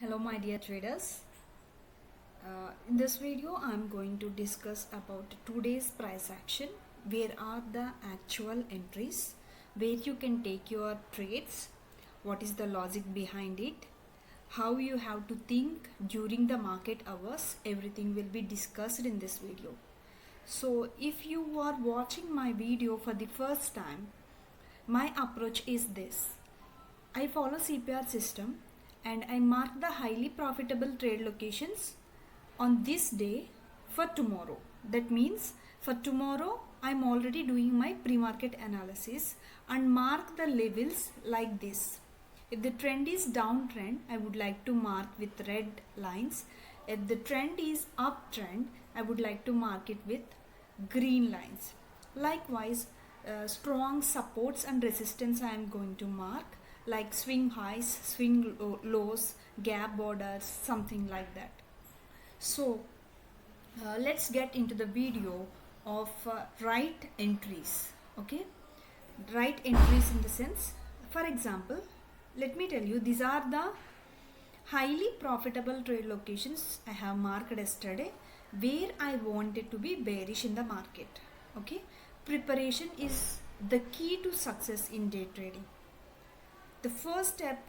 Hello my dear traders. In this video I'm going to discuss about today's price action. Where are the actual entries, where you can take your trades, what is the logic behind it, how you have to think during the market hours. Everything will be discussed in this video. So if you are watching my video for the first time, my approach is this. I follow CPR system and I mark the highly profitable trade locations on this day for tomorrow. That means for tomorrow I'm already doing my pre-market analysis and mark the levels like this. If the trend is downtrend, I would like to mark with red lines. If the trend is uptrend, I would like to mark it with green lines. Likewise, strong supports and resistance I am going to mark, like swing highs, swing lows, gap borders, something like that. So let's get into the video of right entries. Okay, right entries in the sense, for example, let me tell you, these are the highly profitable trade locations I have marked yesterday where I wanted to be bearish in the market. Okay, preparation is the key to success in day trading. The first step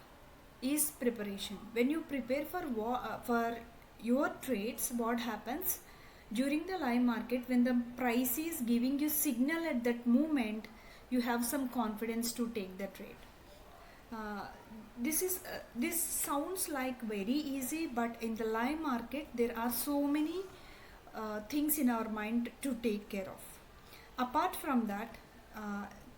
is preparation. When you prepare for your trades, what happens during the live market, when the price is giving you signal at that moment, you have some confidence to take the trade. This sounds like very easy, but in the live market there are so many things in our mind to take care of. Apart from that,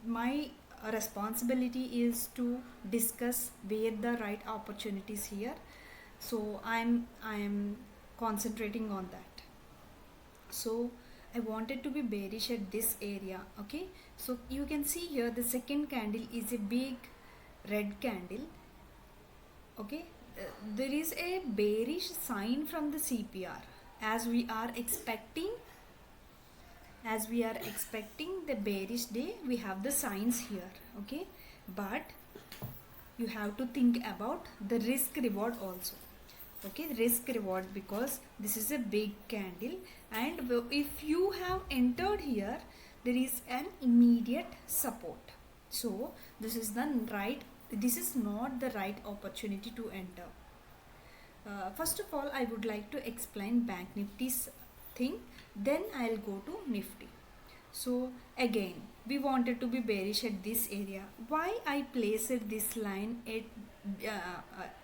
my responsibility is to discuss where the right opportunities here. So I'm concentrating on that. So I wanted to be bearish at this area. Okay, so you can see here the second candle is a big red candle. Okay, there is a bearish sign from the CPR as we are expecting the bearish day. We have the signs here. Okay, but you have to think about the risk reward also. Okay, risk reward, because this is a big candle, and if you have entered here, there is an immediate support. So this is not the right opportunity to enter. First of all, I would like to explain Bank Nifty's thing, then I'll go to Nifty. So again, we wanted to be bearish at this area. Why I placed this line at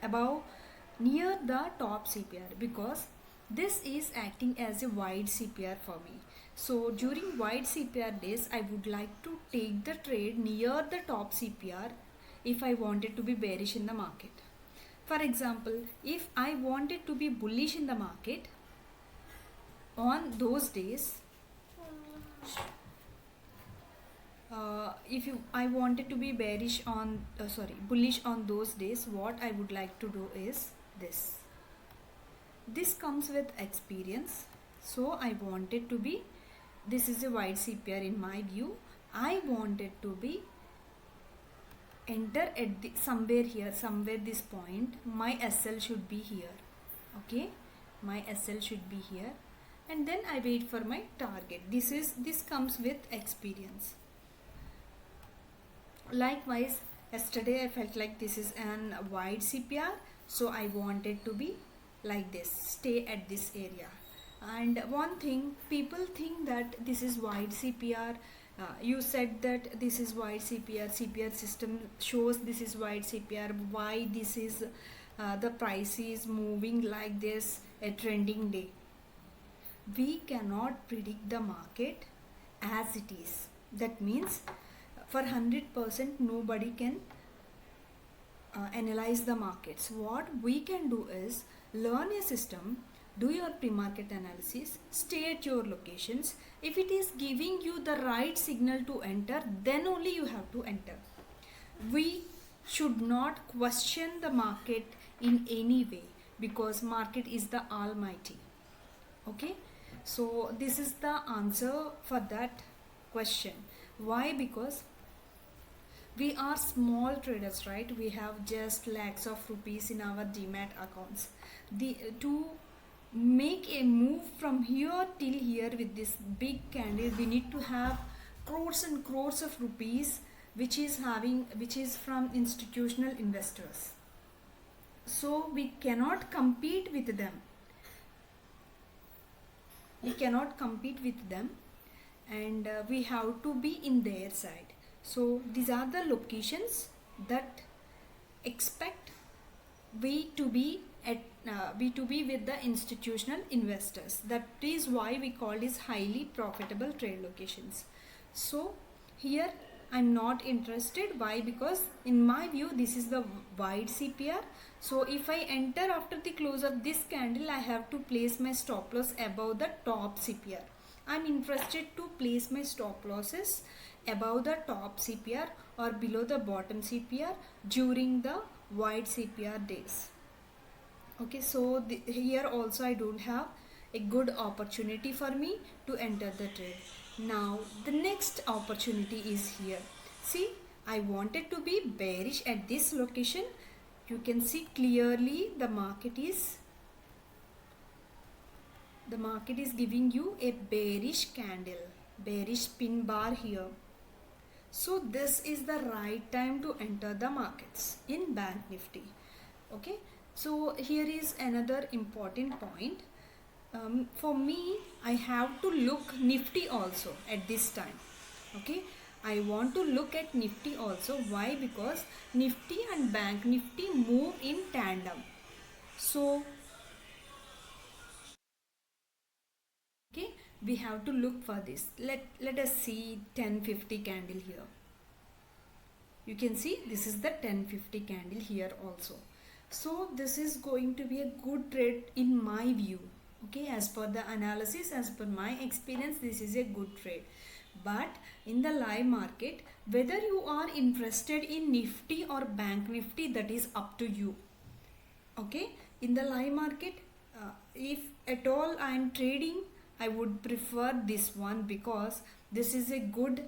above, near the top CPR? Because this is acting as a wide CPR for me. So during wide CPR days, I would like to take the trade near the top CPR if I wanted to be bearish in the market. For example, if I wanted to be bullish in the market on those days, I wanted to be bearish on bullish on those days, what I would like to do is this comes with experience. So I wanted to be, this is a wide CPR in my view, I wanted to be enter at somewhere here, somewhere this point. My SL should be here. Okay, my SL should be here, and then I wait for my target. This comes with experience. Likewise, yesterday I felt like this is an wide CPR, so I wanted to be like this, stay at this area. And one thing, people think that this is wide CPR. You said that this is wide CPR. CPR system shows this is wide CPR. Why this is the price is moving like this a trending day? We cannot predict the market as it is. That means for 100% nobody can analyze the markets. What we can do is learn a system, do your pre-market analysis, stay at your locations. If it is giving you the right signal to enter, then only you have to enter. We should not question the market in any way, because market is the almighty. Okay, so this is the answer for that question. Why? Because We are small traders, right? We have just lakhs of rupees in our demat accounts. To make a move from here till here with this big candle, we need to have crores and crores of rupees, which is from institutional investors. So we cannot compete with them. And we have to be in their side. So these are the locations that expect we to be with the institutional investors. That is why we call these highly profitable trade locations. So here I'm not interested. Why? Because in my view this is the wide CPR. So if I enter after the close of this candle, I have to place my stop loss above the top CPR. I'm interested to place my stop losses above the top CPR or below the bottom CPR during the wide CPR days. Okay, so here also I don't have a good opportunity for me to enter the trade. Now the next opportunity is here. See, I wanted to be bearish at this location. You can see clearly the market is giving you a bearish candle, bearish pin bar here. So this is the right time to enter the markets in Bank Nifty. Okay, so here is another important point. For me, I have to look Nifty also at this time. Okay, I want to look at Nifty also. Why? Because Nifty and Bank Nifty move in tandem. So okay, we have to look for this. Let us see 1050 candle here. You can see this is the 1050 candle here also. So this is going to be a good trade in my view. Okay, as per the analysis, as per my experience, this is a good trade. But in the live market, whether you are interested in Nifty or Bank Nifty, that is up to you. Okay, in the live market, if at all I am trading, I would prefer this one because this is a good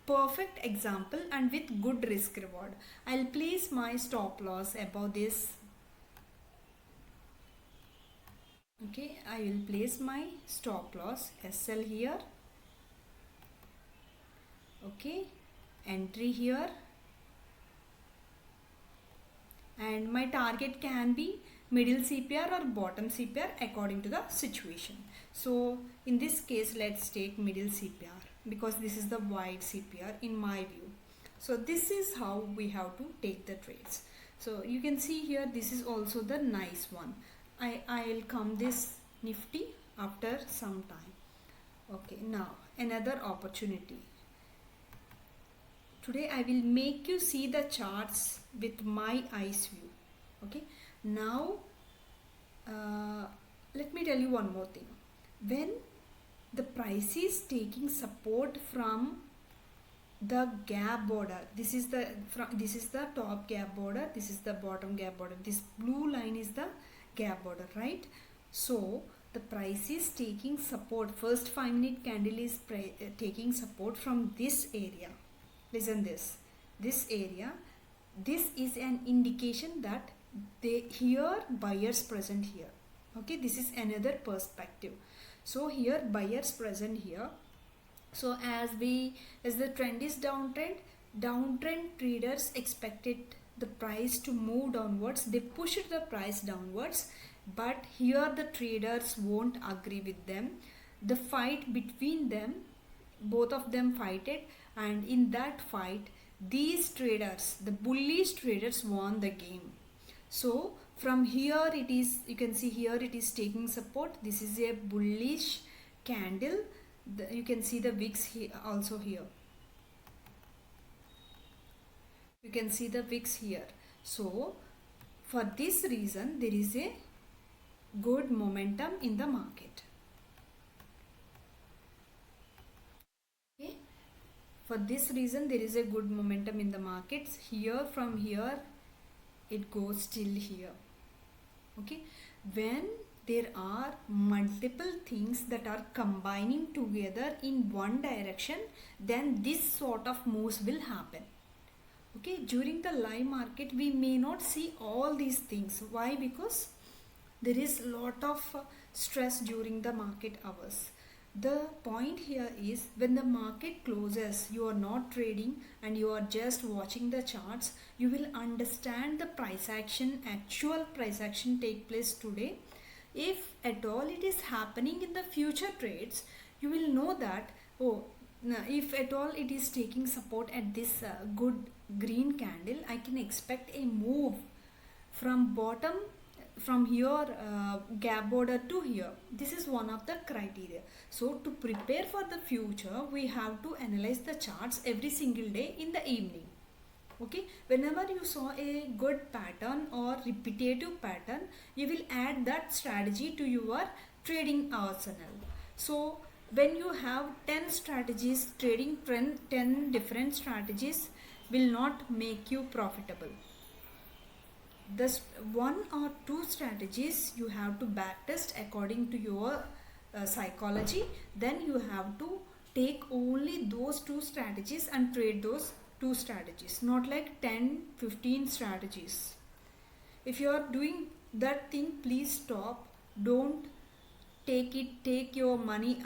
perfect example and with good risk reward. I'll place my stop loss above this. Okay, I will place my stop loss SL here. Okay, entry here, and my target can be middle CPR or bottom CPR according to the situation. So in this case, let's take middle CPR because this is the wide CPR in my view. So this is how we have to take the trades. So you can see here, this is also the nice one. I'll come this Nifty after some time. Okay, now another opportunity. Today I will make you see the charts with my eyes view. Okay, now let me tell you one more thing. When the price is taking support from the gap border, this is the top gap border, this is the bottom gap border, this blue line is the gap border, right? So the price is taking support, first 5-minute candle is taking support from this area. Listen, this area, this is an indication that here buyers present here. Okay, this is another perspective. So here buyers present here. So as the trend is downtrend traders expected the price to move downwards. They pushed the price downwards, but here the traders won't agree with them. The fight between them, both of them fighted, and in that fight these traders, the bullish traders, won the game. So from here it is, you can see here it is taking support. This is a bullish candle. You can see the wicks here also here. You can see the wicks here. So for this reason there is a good momentum in the market. Okay, for this reason there is a good momentum in the markets. Here, from here it goes till here. Okay, when there are multiple things that are combining together in one direction, then this sort of moves will happen. Okay, during the live market we may not see all these things. Why? Because there is a lot of stress during the market hours. The point here is, when the market closes, you are not trading and you are just watching the charts, you will understand the price action, actual price action take place today. If at all it is happening in the future trades, you will know that, oh, if at all it is taking support at this good green candle, I can expect a move from bottom, from here gap border to here. This is one of the criteria. So to prepare for the future, we have to analyze the charts every single day in the evening. Okay, whenever you saw a good pattern or repetitive pattern, you will add that strategy to your trading arsenal. So when you have 10 strategies, trading 10 different strategies will not make you profitable. This one or two strategies you have to backtest according to your psychology. Then you have to take only those two strategies and trade those two strategies, not like 10-15 strategies. If you are doing that thing, please stop. Don't take your money,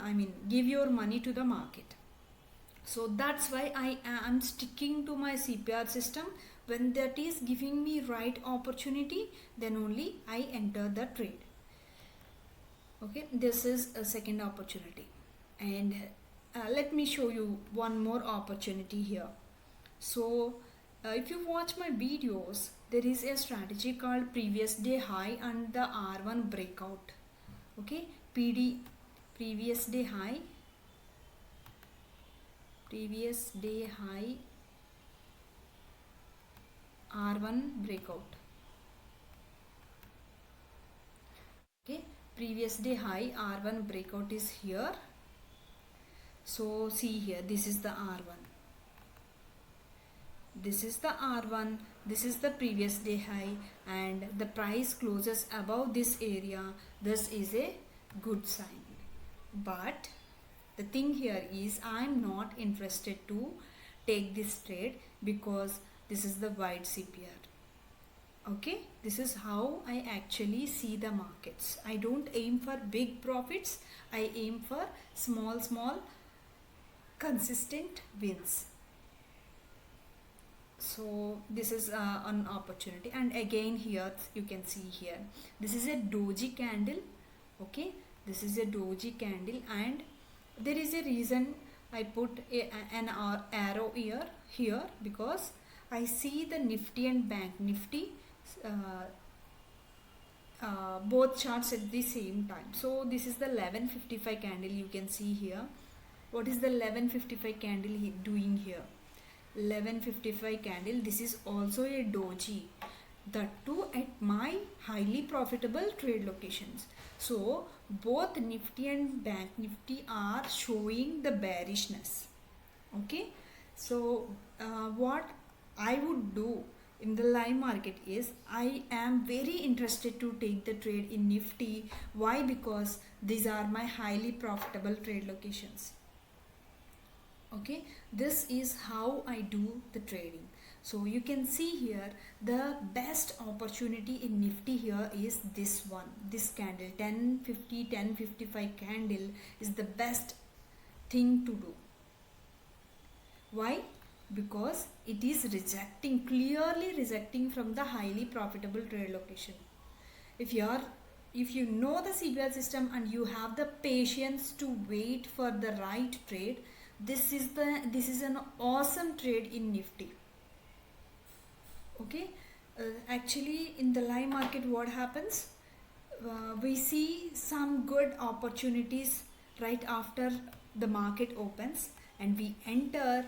give your money to the market. So that's why I am sticking to my CPR system. When that is giving me right opportunity, then only I enter the trade. Okay, this is a second opportunity, and let me show you one more opportunity here. So if you watch my videos, there is a strategy called previous day high and the R1 breakout. Okay, PD, previous day high R1 breakout. Okay, previous day high R1 breakout is here. So see here, this is the R1, this is the R1, this is the previous day high, and the price closes above this area. This is a good sign. But the thing here is, I am not interested to take this trade because this is the wide CPR. Okay, this is how I actually see the markets. I don't aim for big profits, I aim for small consistent wins. So this is an opportunity. And again here you can see here, this is a doji candle. Okay, this is a doji candle, and there is a reason I put an arrow here because I see the Nifty and Bank Nifty both charts at the same time. So this is the 1155 candle, you can see here. What is the 1155 candle doing here? 1155 candle, this is also a doji, that too at my highly profitable trade locations. So both Nifty and Bank Nifty are showing the bearishness. Okay, so what I would do in the live market is, I am very interested to take the trade in Nifty. Why? Because these are my highly profitable trade locations. Okay, this is how I do the trading. So you can see here, the best opportunity in Nifty here is this one, this candle 1055 candle is the best thing to do. Why? Because it is clearly rejecting from the highly profitable trade location. If you know the CPR system and you have the patience to wait for the right trade, this is an awesome trade in Nifty. Okay, actually in the live market what happens, we see some good opportunities right after the market opens and we enter.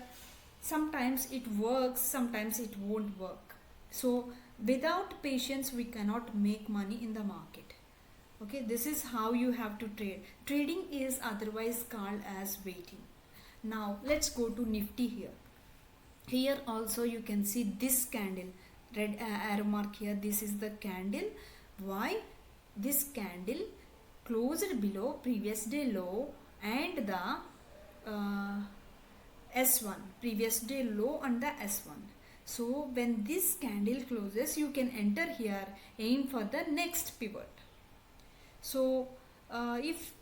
Sometimes it works, sometimes it won't work. So without patience we cannot make money in the market. Okay, this is how you have to trade. Trading is otherwise called as waiting. Now let's go to Nifty here. Here also you can see this candle, red arrow mark here, this is the candle. Why? This candle closed below previous day low and the S1, previous day low and the S1. So when this candle closes, you can enter here, aim for the next pivot. So if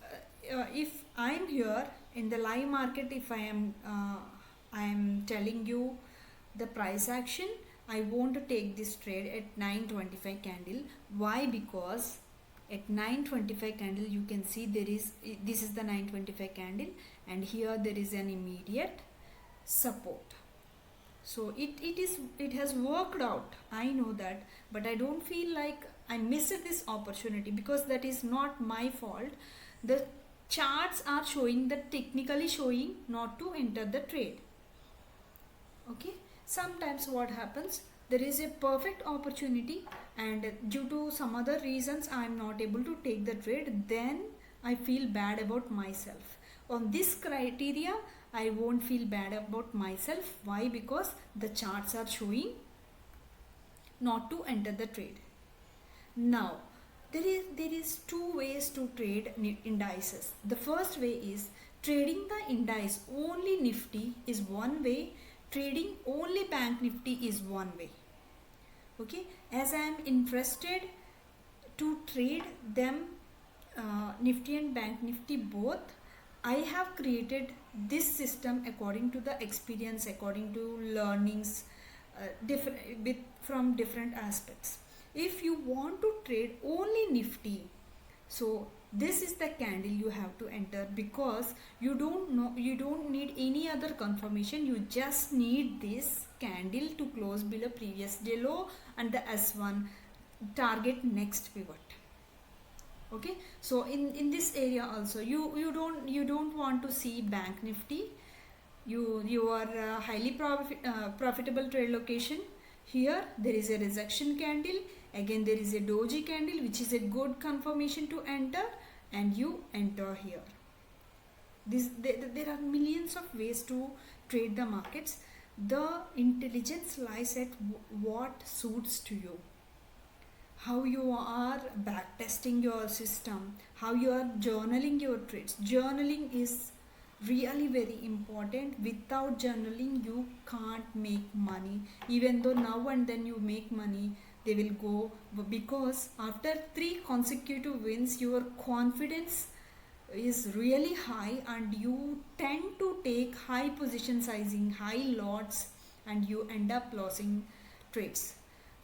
I'm here in the live market, if I am telling you the price action, I want to take this trade at 925 candle. Why? Because at 925 candle you can see this is the 925 candle, and here there is an immediate support. So it has worked out, I know that, but I don't feel like I missed this opportunity, because that is not my fault. The charts are showing, the technically showing not to enter the trade. Okay, sometimes what happens, there is a perfect opportunity and due to some other reasons I am not able to take the trade, then I feel bad about myself. On this criteria I won't feel bad about myself. Why? Because the charts are showing not to enter the trade. Now there is two ways to trade indices. The first way is trading the index only Nifty is one way, trading only Bank Nifty is one way. Okay, as I am interested to trade them, Nifty and Bank Nifty both, I have created this system according to the experience, according to learnings, from different aspects. If you want to trade only Nifty, so this is the candle you have to enter, because you don't need any other confirmation. You just need this candle to close below previous day low and the S1 target next pivot. Okay, so in this area also you don't want to see Bank Nifty. You are highly profitable trade location. Here there is a rejection candle, again there is a doji candle, which is a good confirmation to enter, and you enter here. There are millions of ways to trade the markets. The intelligence lies at what suits to you, how you are backtesting your system, how you are journaling your trades. Journaling is really very important. Without journaling you can't make money. Even though now and then you make money, they will go, because after 3 consecutive wins your confidence is really high and you tend to take high position sizing, high lots, and you end up losing trades.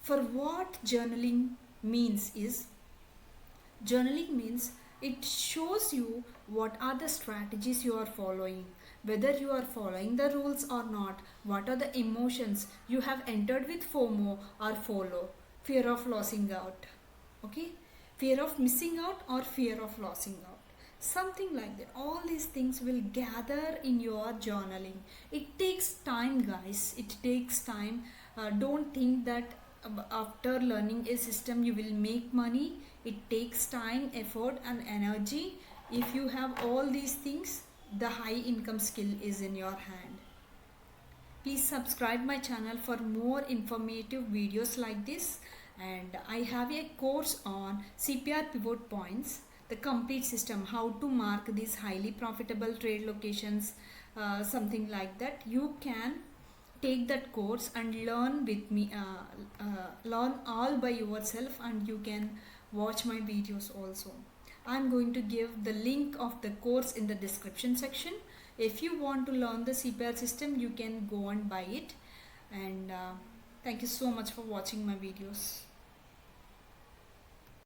For what journaling means is, journaling means it shows you what are the strategies you are following, whether you are following the rules or not, what are the emotions you have entered with FOMO or FOLO, fear of losing out. Okay, fear of missing out or fear of losing out, something like that. All these things will gather in your journaling. It takes time, guys, it takes time. Don't think that after learning a system you will make money. It takes time, effort and energy. If you have all these things, the high income skill is in your hand. Please subscribe my channel for more informative videos like this, and I have a course on CPR pivot points, the complete system, how to mark these highly profitable trade locations, something like that. You can take that course and learn with me, learn all by yourself, and you can watch my videos also. I'm going to give the link of the course in the description section. If you want to learn the CPR system, you can go and buy it. And thank you so much for watching my videos.